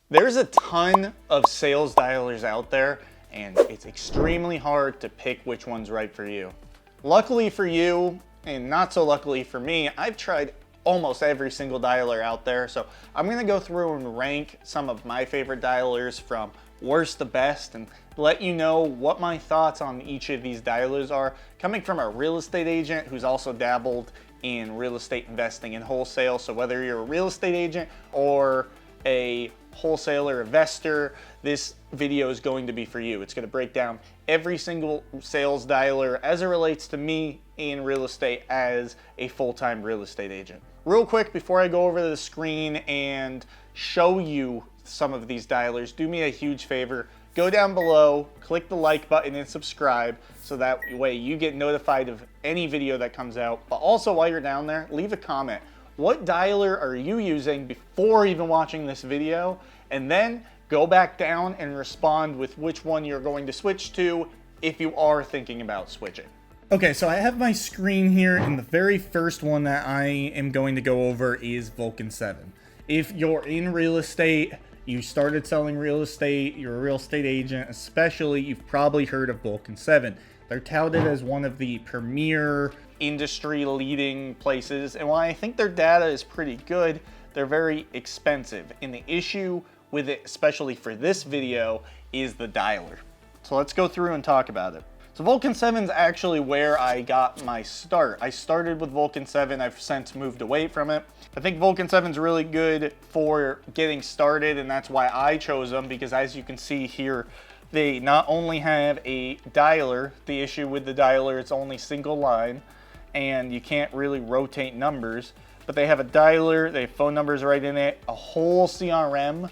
There's a ton of sales dialers out there, and it's extremely hard to pick which one's right for you. Luckily for you, and not so luckily for me, I've tried almost every single dialer out there. So I'm gonna go through and rank some of my favorite dialers from worst to best and let you know what my thoughts on each of these dialers are, coming from a real estate agent who's also dabbled in real estate investing and wholesale. So whether you're a real estate agent or a wholesaler investor, this video is going to be for you. It's going to break down every single sales dialer as it relates to me in real estate as a full-time real estate agent. Real quick, before I go over to the screen and show you some of these dialers, do me a huge favor. Go down below, click the like button and subscribe so that way you get notified of any video that comes out. But also while you're down there, leave a comment. What dialer are you using before even watching this video? And then go back down and respond with which one you're going to switch to if you are thinking about switching. Okay, so I have my screen here, and the very first one that I am going to go over is Vulcan 7. If you're in real estate, you started selling real estate, you're a real estate agent, especially, you've probably heard of Vulcan 7. They're touted as one of the premier industry leading places, and while I think their data is pretty good, they're very expensive. And the issue with it, especially for this video, is the dialer. So let's go through and talk about it. So Vulcan 7 is actually where I got my start. I started with Vulcan 7, I've since moved away from it. I think Vulcan 7 is really good for getting started, and that's why I chose them, because as you can see here, they not only have a dialer. The issue with the dialer, it's only single line, and you can't really rotate numbers, but they have a dialer, they have phone numbers right in it, a whole CRM.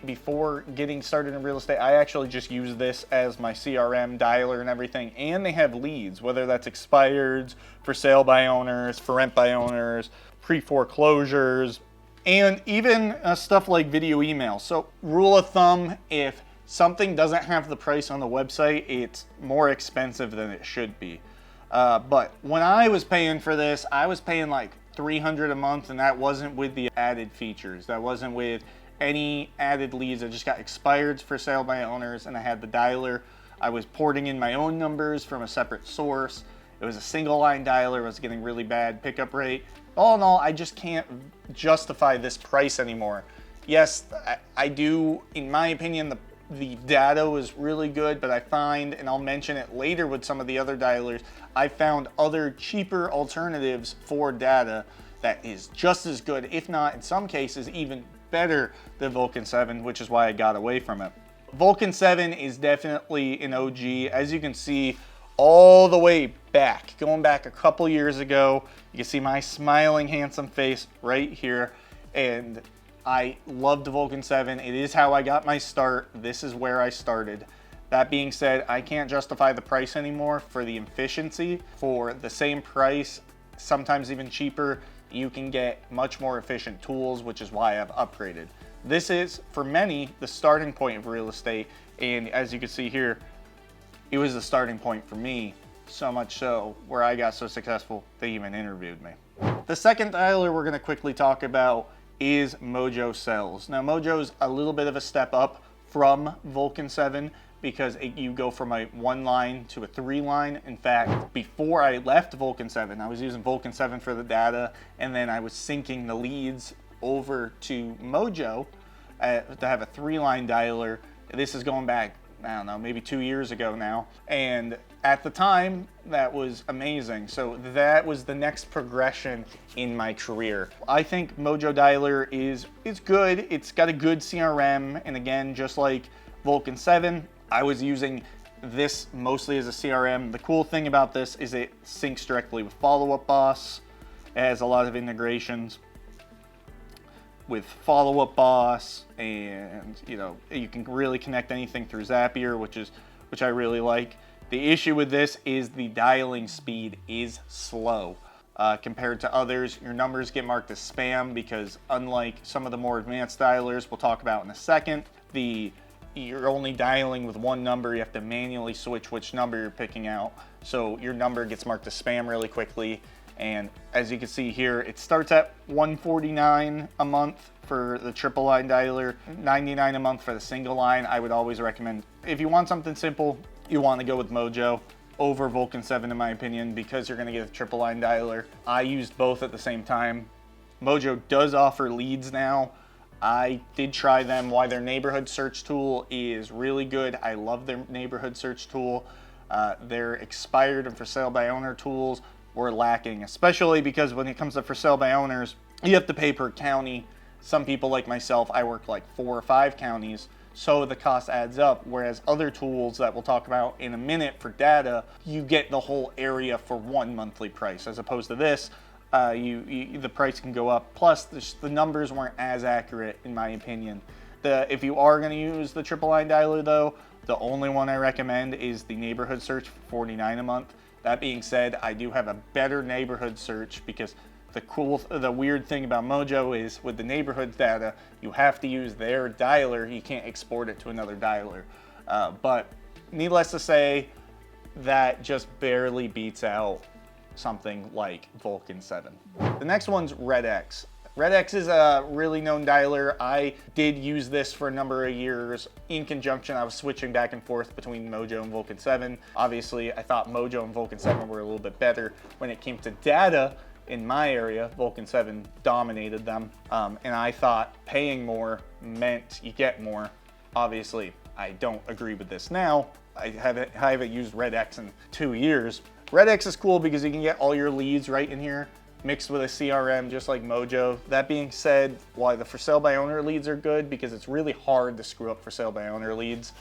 Before getting started in real estate, I actually just use this as my CRM dialer and everything, and they have leads, whether that's expireds, for sale by owners, for rent by owners, pre-foreclosures, and even stuff like video email. So rule of thumb, if something doesn't have the price on the website, it's more expensive than it should be. But when I was paying for this, I was paying like $300 a month, and that wasn't with the added features. That wasn't with any added leads. I just got expireds for sale by owners, and I had the dialer. I was porting in my own numbers from a separate source. It was a single line dialer. I was getting really bad pickup rate. All in all, I just can't justify this price anymore. Yes, I do, in my opinion, the data was really good, but I find, and I'll mention it later with some of the other dialers, I found other cheaper alternatives for data that is just as good, if not in some cases even better than Vulcan 7, which is why I got away from it. Vulcan 7 is definitely an OG. As you can see, all the way back, going back a couple years ago, you can see my smiling, handsome face right here, and I loved Vulcan 7. It is how I got my start. This is where I started. That being said, I can't justify the price anymore for the efficiency. For the same price, sometimes even cheaper, you can get much more efficient tools, which is why I've upgraded. This is, for many, the starting point of real estate, and as you can see here, it was the starting point for me, so much so where I got so successful they even interviewed me. The second dialer we're going to quickly talk about is Mojo Sells. Now Mojo's a little bit of a step up from Vulcan 7 because you go from a 1 line to a 3 line. In fact, before I left Vulcan 7, I was using Vulcan 7 for the data, and then I was syncing the leads over to Mojo to have a 3 line dialer. This is going back, I don't know, maybe 2 years ago now. And at the time, that was amazing. So that was the next progression in my career. I think Mojo Dialer is good. It's got a good CRM. And again, just like Vulcan 7, I was using this mostly as a CRM. The cool thing about this is it syncs directly with Follow Up Boss. It has a lot of integrations with Follow Up Boss, and you can really connect anything through Zapier, which I really like. The issue with this is the dialing speed is slow. Compared to others, your numbers get marked as spam because unlike some of the more advanced dialers we'll talk about in a second, you're only dialing with one number. You have to manually switch which number you're picking out. So your number gets marked as spam really quickly. And as you can see here, it starts at $149 a month for the triple line dialer, $99 a month for the single line. I would always recommend, if you want something simple, you want to go with Mojo over Vulcan 7 in my opinion, because you're going to get a triple line dialer. I used both at the same time. Mojo does offer leads now. I did try them. Why their neighborhood search tool is really good. I love their neighborhood search tool. Their expired and for sale by owner tools were lacking, especially because when it comes to for sale by owners, you have to pay per county. Some people like myself, I work like 4 or 5 counties, so the cost adds up. Whereas other tools that we'll talk about in a minute for data, you get the whole area for one monthly price, as opposed to this. The price can go up. Plus, the numbers weren't as accurate, in my opinion. If you are going to use the triple line dialer, though, the only one I recommend is the neighborhood search for $49 a month. That being said, I do have a better neighborhood search because the weird thing about Mojo is with the neighborhood data, you have to use their dialer. You can't export it to another dialer. But needless to say, that just barely beats out something like Vulcan 7. The next one's RedX. RedX is a really known dialer. I did use this for a number of years. In conjunction, I was switching back and forth between Mojo and Vulcan 7. Obviously, I thought Mojo and Vulcan 7 were a little bit better. When it came to data in my area, Vulcan 7 dominated them. And I thought paying more meant you get more. Obviously, I don't agree with this now. I haven't used RedX in 2 years. RedX is cool because you can get all your leads right in here, mixed with a CRM just like Mojo. That being said, why the for sale by owner leads are good, because it's really hard to screw up for sale by owner leads.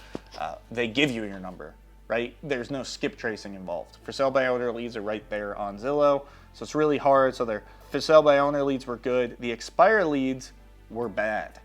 They give you your number, right? There's no skip tracing involved. For sale by owner leads are right there on Zillow, so it's really hard. So their for sale by owner leads were good. The expired leads were bad.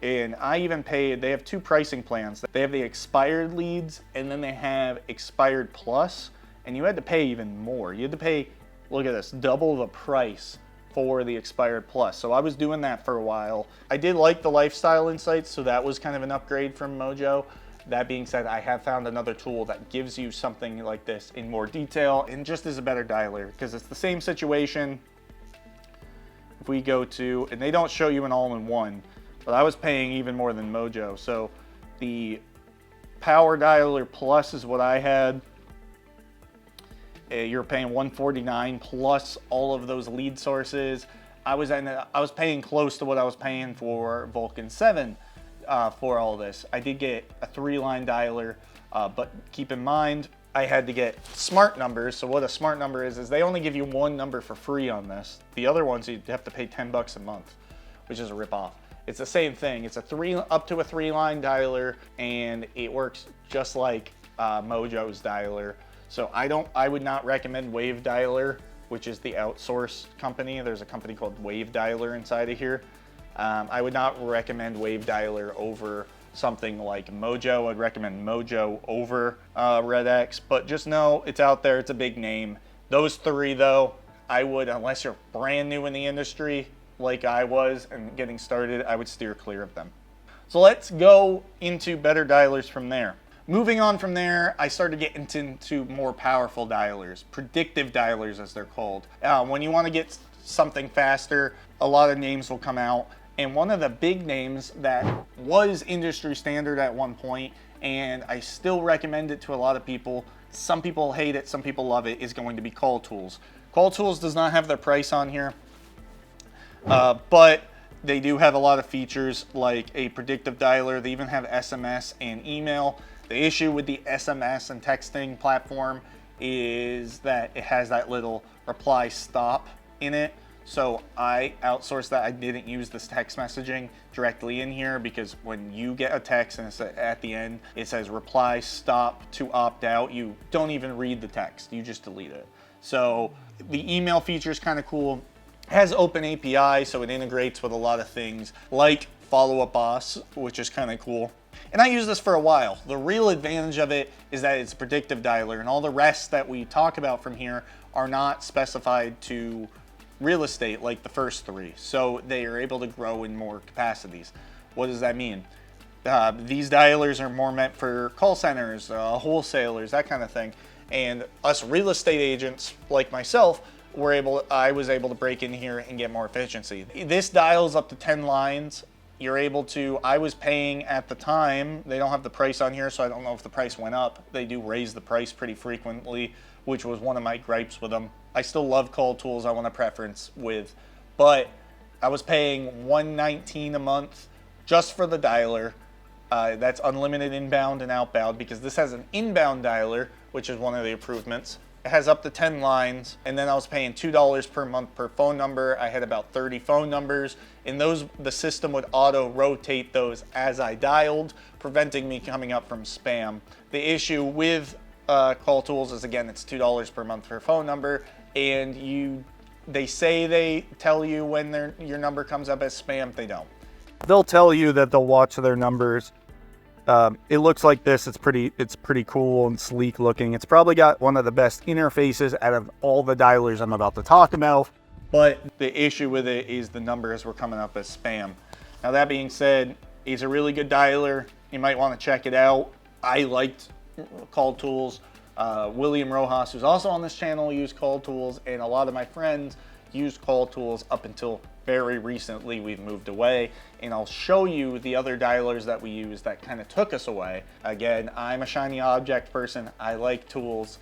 And I even paid, they have 2 pricing plans. They have the expired leads and then they have expired plus, and you had to pay even more. You had to pay, look at this, double the price for the expired plus. So I was doing that for a while. I did like the lifestyle insights, so that was kind of an upgrade from Mojo. That being said, I have found another tool that gives you something like this in more detail and just is a better dialer, because it's the same situation. If we go to, and they don't show you an all-in-one, but I was paying even more than Mojo. So the Power Dialer Plus is what I had. You're paying $149 plus all of those lead sources. I was paying close to what I was paying for Vulcan 7 for all this. I did get a 3-line dialer, but keep in mind, I had to get smart numbers. So what a smart number is they only give you 1 number for free on this. The other ones, you have to pay $10 a month, which is a ripoff. It's the same thing. It's up to a 3-line dialer, and it works just like Mojo's dialer. So I would not recommend Wave Dialer, which is the outsourced company. There's a company called Wave Dialer inside of here. I would not recommend Wave Dialer over something like Mojo. I'd recommend Mojo over RedX, but just know it's out there. It's a big name. Those 3 though, I would, unless you're brand new in the industry like I was and getting started, I would steer clear of them. So let's go into better dialers from there. Moving on from there, I started getting into more powerful dialers, predictive dialers as they're called. When you want to get something faster, a lot of names will come out. And one of the big names that was industry standard at one point, and I still recommend it to a lot of people, some people hate it, some people love it, is going to be CallTools. CallTools does not have their price on here, but they do have a lot of features like a predictive dialer. They even have SMS and email. The issue with the SMS and texting platform is that it has that little reply stop in it. So I outsourced that. I didn't use this text messaging directly in here, because when you get a text and it's at the end, it says reply stop to opt out, you don't even read the text, you just delete it. So the email feature is kind of cool. It has open API, so it integrates with a lot of things like Follow Up Boss, which is kind of cool. And I used this for a while. The real advantage of it is that it's a predictive dialer, and all the rest that we talk about from here are not specified to real estate like the first 3. So they are able to grow in more capacities. What does that mean? These dialers are more meant for call centers, wholesalers, that kind of thing. And us real estate agents like myself, I was able to break in here and get more efficiency. This dials up to 10 lines. You're able to, I was paying at the time, they don't have the price on here, so I don't know if the price went up. They do raise the price pretty frequently, which was one of my gripes with them. I still love CallTools, I want a preference with, but I was paying $119 a month just for the dialer. That's unlimited inbound and outbound, because this has an inbound dialer, which is one of the improvements. It has up to 10 lines, and then I was paying $2 per month per phone number. I had about 30 phone numbers, and the system would auto rotate those as I dialed, preventing me coming up from spam. The issue with CallTools is, again, it's $2 per month per phone number, and they say they tell you when your number comes up as spam. They don't. They'll tell you that they'll watch their numbers. It looks like this. It's pretty cool and sleek looking. It's probably got one of the best interfaces out of all the dialers I'm about to talk about. But the issue with it is the numbers were coming up as spam. Now, that being said, it's a really good dialer. You might want to check it out. I liked CallTools. William Rojas, who's also on this channel, used CallTools, and a lot of my friends used CallTools up until very recently. We've moved away, and I'll show you the other dialers that we use that kind of took us away. Again, I'm a shiny object person. I like tools,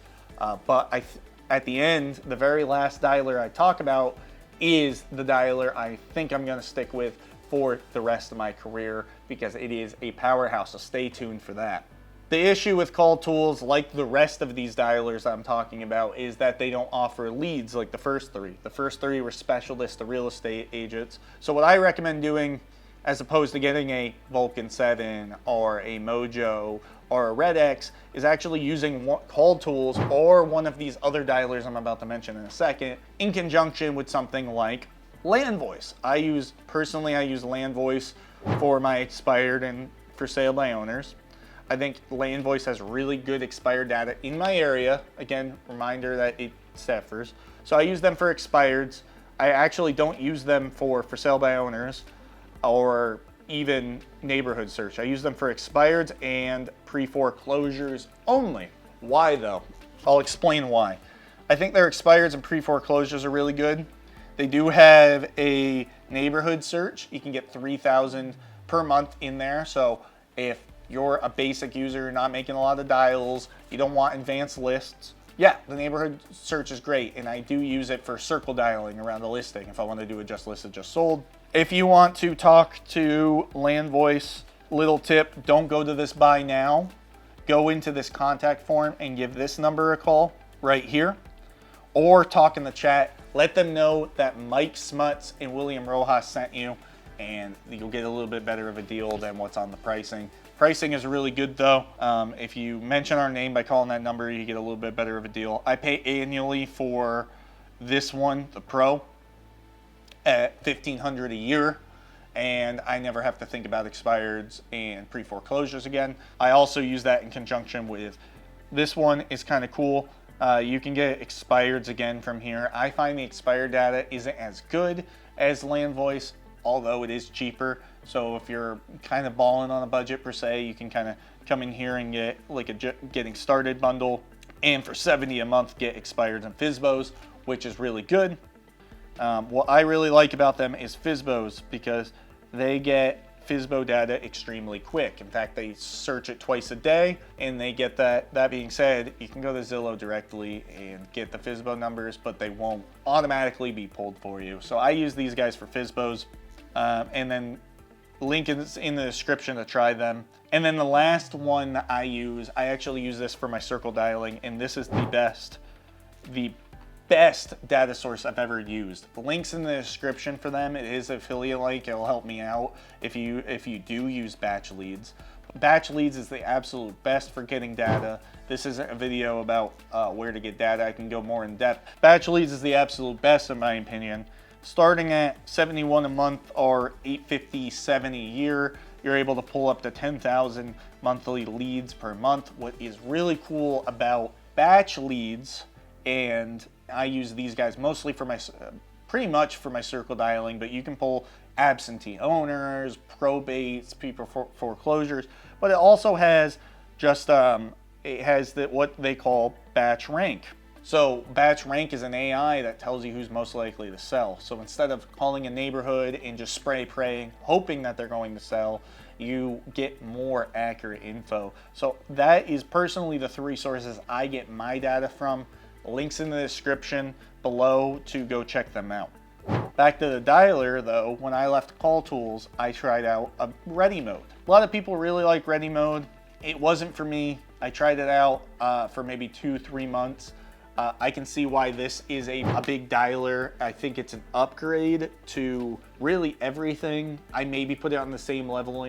but at the end, the very last dialer I talk about is the dialer I think I'm going to stick with for the rest of my career, because it is a powerhouse, so stay tuned for that. The issue with CallTools, like the rest of these dialers I'm talking about, is that they don't offer leads like the first three. The first three were specialists to real estate agents. So what I recommend doing, as opposed to getting a Vulcan 7 or a Mojo or a RedX, is actually using CallTools or one of these other dialers I'm about to mention in a second, in conjunction with something like LandVoice. Personally, I use LandVoice for my expired and for sale by owners. I think LandVoice has really good expired data in my area. Again, reminder that it suffers. So I use them for expireds. I actually don't use them for sale by owners or even neighborhood search. I use them for expireds and pre-foreclosures only. Why though? I'll explain why. I think their expireds and pre-foreclosures are really good. They do have a neighborhood search. You can get 3,000 per month in there. So if you're a basic user, you're not making a lot of dials, you don't want advanced lists, yeah, the neighborhood search is great, and I do use it for circle dialing around a listing if I want to do a just listed, just sold. If you want to talk to LandVoice, little tip, don't go to this buy now. Go into this contact form and give this number a call right here, or talk in the chat. Let them know that Mike Smuts and William Rojas sent you, and you'll get a little bit better of a deal than what's on the pricing. Pricing is really good though. If you mention our name by calling that number, you get a little bit better of a deal. I pay annually for this one, the Pro, at $1,500 a year, and I never have to think about expireds and pre-foreclosures again. I also use that in conjunction with this one. It's kind of cool. You can get expireds again from here. I find the expired data isn't as good as LandVoice, although it is cheaper. So if you're kind of balling on a budget per se, you can kind of come in here and get like a getting started bundle, and for $70 a month get expireds and FSBOs, which is really good. What I really like about them is FSBOs, because they get FSBO data extremely quick. In fact, they search it twice a day and they get that. That being said, you can go to Zillow directly and get the FSBO numbers, but they won't automatically be pulled for you. So I use these guys for FSBOs, and then link is in the description to try them. And then the last one that I actually use this for my circle dialing, and this is the best data source I've ever used. The link's in the description for them. It is an affiliate link. It'll help me out if you do use batch leads. Batch leads is the absolute best for getting data. This isn't a video about where to get data. I can go more in depth. Batch leads is the absolute best in my opinion. Starting at $71 a month or $857 a year, you're able to pull up to 10,000 monthly leads per month. What is really cool about batch leads, and I use these guys mostly for pretty much for my circle dialing, but you can pull absentee owners, probates, people foreclosures, but it also has just, it has what they call batch rank. So batch rank is an AI that tells you who's most likely to sell. So instead of calling a neighborhood and just spray praying, hoping that they're going to sell, you get more accurate info. So that is personally the 3 sources I get my data from. Links in the description below to go check them out. Back to the dialer though, when I left CallTools, I tried out a ready mode. A lot of people really like ready mode. It wasn't for me. I tried it out for maybe 2-3 months. I can see why this is a big dialer. I think it's an upgrade to really everything. I maybe put it on the same level,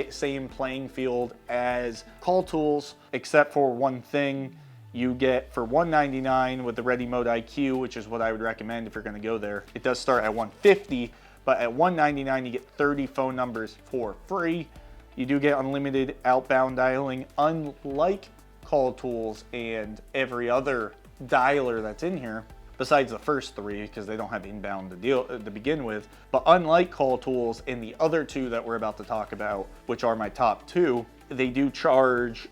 same playing field as CallTools, except for one thing. You get for $199 with the Ready Mode IQ, which is what I would recommend if you're going to go there. It does start at $150, but at $199 you get 30 phone numbers for free. You do get unlimited outbound dialing, unlike CallTools and every other dialer that's in here, besides the first 3 because they don't have inbound to begin with. But unlike CallTools and the other 2 that we're about to talk about, which are my top 2, they do charge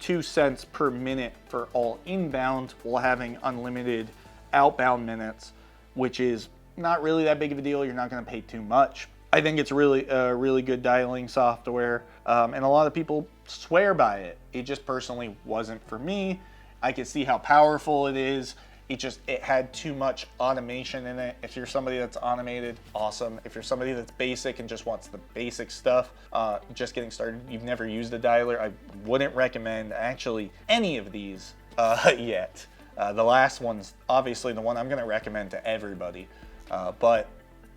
2 cents per minute for all inbound while having unlimited outbound minutes, which is not really that big of a deal. You're not going to pay too much. I think it's really good dialing software, and a lot of people swear by it. It just personally wasn't for me. I can see how powerful it is. It had too much automation in it. If you're somebody that's automated, awesome. If you're somebody that's basic and just wants the basic stuff, just getting started, you've never used a dialer, I wouldn't recommend actually any of these yet. The last one's obviously the one I'm gonna recommend to everybody. But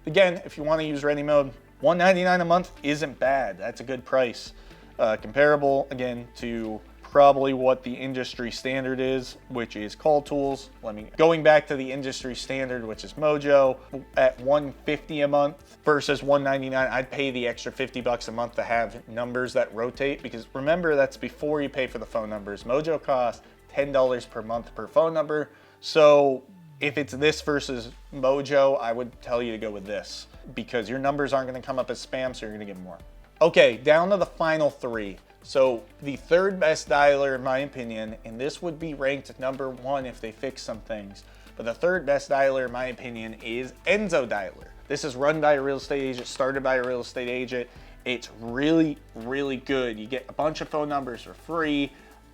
again, if you wanna use ready mode, $199 a month isn't bad. That's a good price. Comparable, again, to probably what the industry standard is, which is CallTools. Going back to the industry standard, which is Mojo, at $150 a month versus $199, I'd pay the extra $50 a month to have numbers that rotate, because remember, that's before you pay for the phone numbers. Mojo costs $10 per month per phone number. So if it's this versus Mojo, I would tell you to go with this, because your numbers aren't gonna come up as spam, so you're gonna get more. Okay, down to the final 3. So the 3rd best dialer in my opinion, and this would be ranked number 1 if they fix some things, but the 3rd best dialer in my opinion is Enzo Dialer. This is run by a real estate agent, started by a real estate agent. It's really, really good. You get a bunch of phone numbers for free.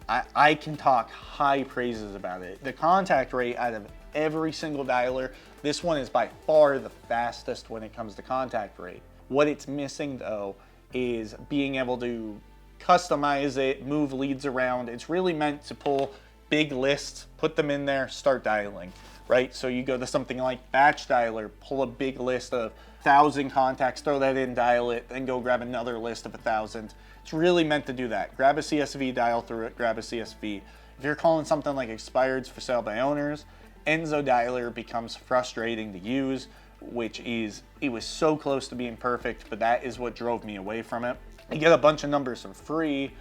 I can talk high praises about it. The contact rate out of every single dialer, this one is by far the fastest when it comes to contact rate. What it's missing though is being able to customize it, move leads around. It's really meant to pull big lists, put them in there, start dialing, right? So you go to something like Batch Dialer, pull a big list of 1,000 contacts, throw that in, dial it, then go grab another list of 1,000. It's really meant to do that. Grab a CSV, dial through it, grab a CSV. If you're calling something like expireds for sale by owners, Enzo Dialer becomes frustrating to use, it was so close to being perfect, but that is what drove me away from it. You get a bunch of numbers for free.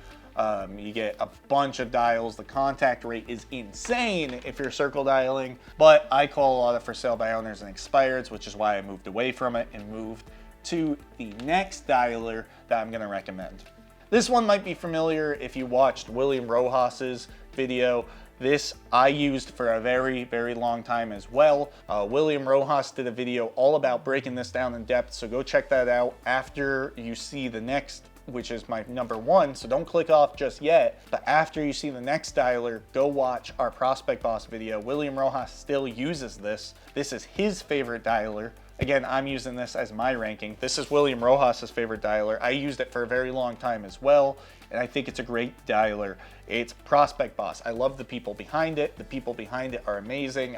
You get a bunch of dials. The contact rate is insane if you're circle dialing, but I call a lot of for sale by owners and expireds, which is why I moved away from it and moved to the next dialer that I'm gonna recommend. This one might be familiar if you watched William Rojas's video. This I used for a very, very long time as well. William Rojas did a video all about breaking this down in depth, so go check that out after you see the next, which is my number 1, so don't click off just yet. But after you see the next dialer, go watch our Prospect Boss video. William Rojas still uses this. This is his favorite dialer. Again, I'm using this as my ranking. This is William Rojas's favorite dialer. I used it for a very long time as well, and I think it's a great dialer. It's Prospect Boss. I love the people behind it. The people behind it are amazing.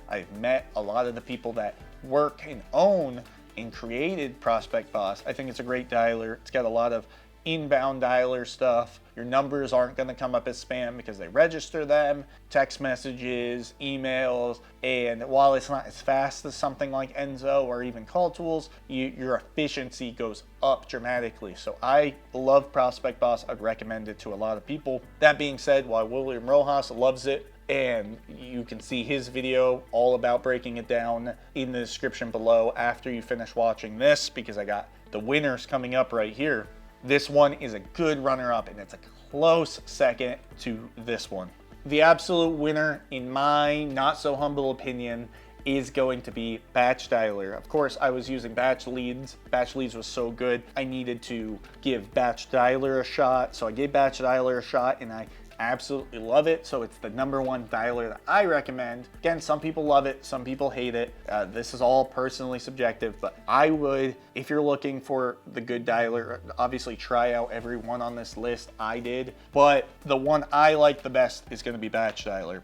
I've met a lot of the people that work and own and created Prospect Boss. I think it's a great dialer. It's got a lot of inbound dialer stuff. Your numbers aren't going to come up as spam because they register them, text messages, emails, and while it's not as fast as something like Enzo or even CallTools, your efficiency goes up dramatically. So I love Prospect Boss. I'd recommend it to a lot of people. That being said, while William Rojas loves it, and you can see his video all about breaking it down in the description below after you finish watching this, because I got the winners coming up right here. This one is a good runner-up, and it's a close second to this one. The absolute winner, in my not so humble opinion, is going to be Batch Dialer. Of course, I was using Batch Leads. Batch Leads was so good, I needed to give Batch Dialer a shot. So I gave Batch Dialer a shot, and I absolutely love it. So it's the #1 dialer that I recommend. Again, some people love it, some people hate it. This is all personally subjective, but I would, if you're looking for the good dialer, obviously try out every one on this list. I did, but the one I like the best is going to be Batch Dialer.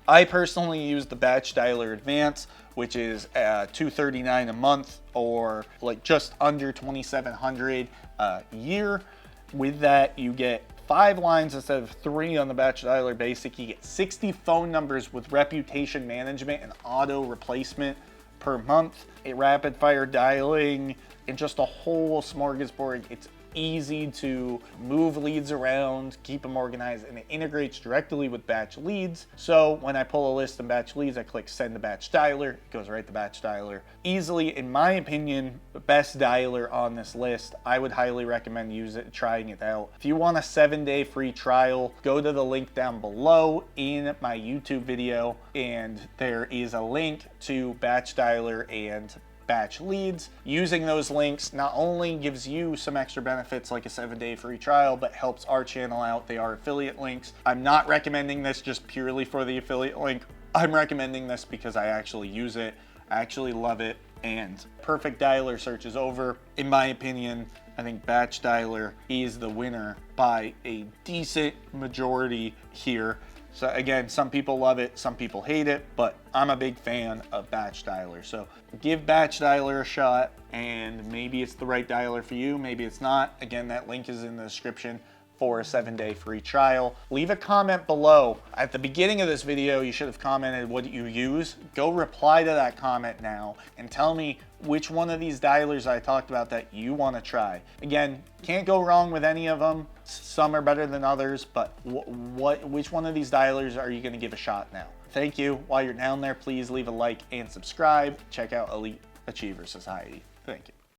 I personally use the Batch Dialer Advance, which is $239 a month, or like just under $2,700 a year. With that, you get 5 lines instead of 3 on the Batch Dialer Basic. You get 60 phone numbers with reputation management and auto replacement per month, a rapid fire dialing, and just a whole smorgasbord. It's easy to move leads around, keep them organized, and it integrates directly with Batch Leads. So when I pull a list in Batch Leads, I click send to Batch Dialer, it goes right to Batch Dialer. Easily, in my opinion, the best dialer on this list. I would highly recommend trying it out. If you want a 7-day free trial, go to the link down below in my YouTube video, and there is a link to Batch Dialer and Batch Leads. Using those links not only gives you some extra benefits like a 7-day free trial, but helps our channel out. They are affiliate links. I'm not recommending this just purely for the affiliate link. I'm recommending this because I actually use it. I actually love it, and perfect dialer search is over. In my opinion, I think Batch Dialer is the winner by a decent majority here. So again, some people love it, some people hate it, but I'm a big fan of Batch Dialer. So give Batch Dialer a shot, and maybe it's the right dialer for you, maybe it's not. Again, that link is in the description for a 7-day free trial. Leave a comment below. At the beginning of this video, you should have commented what you use. Go reply to that comment now and tell me which one of these dialers I talked about that you want to try. Again, can't go wrong with any of them. Some are better than others, but which one of these dialers are you going to give a shot now? Thank you. While you're down there, please leave a like and subscribe. Check out Elite Achiever Society. Thank you.